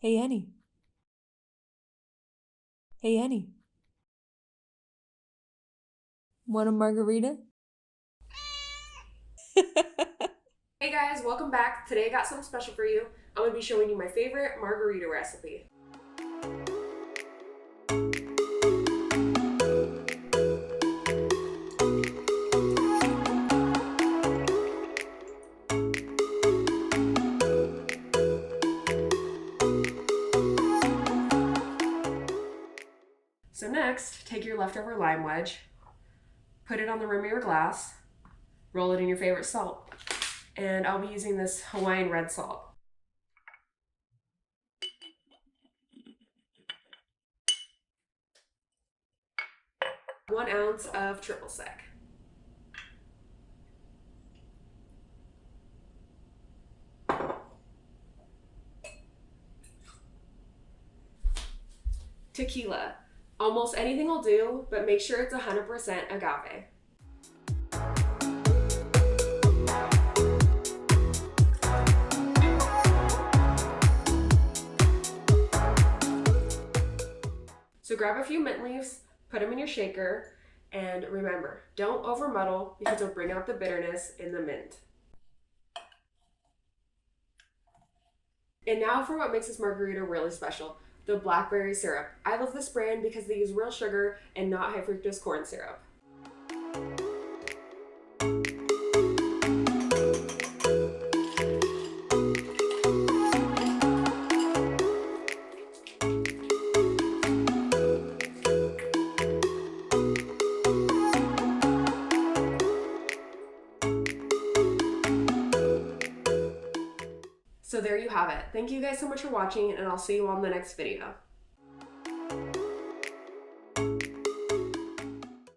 Hey Annie. Hey Annie. Want a margarita? Hey guys, welcome back. Today I got something special for you. I'm going to be showing you my favorite margarita recipe. So next, take your leftover lime wedge, put it on the rim of your glass, roll it in your favorite salt, and I'll be using this Hawaiian red salt. One ounce of triple sec. Tequila. Almost anything will do, but make sure it's 100% agave. So grab a few mint leaves, put them in your shaker, and remember, don't over muddle because it'll bring out the bitterness in the mint. And now for what makes this margarita really special, the Blackberry syrup. I love this brand because they use real sugar and not high fructose corn syrup. So there you have it. Thank you guys so much for watching, and I'll see you on the next video.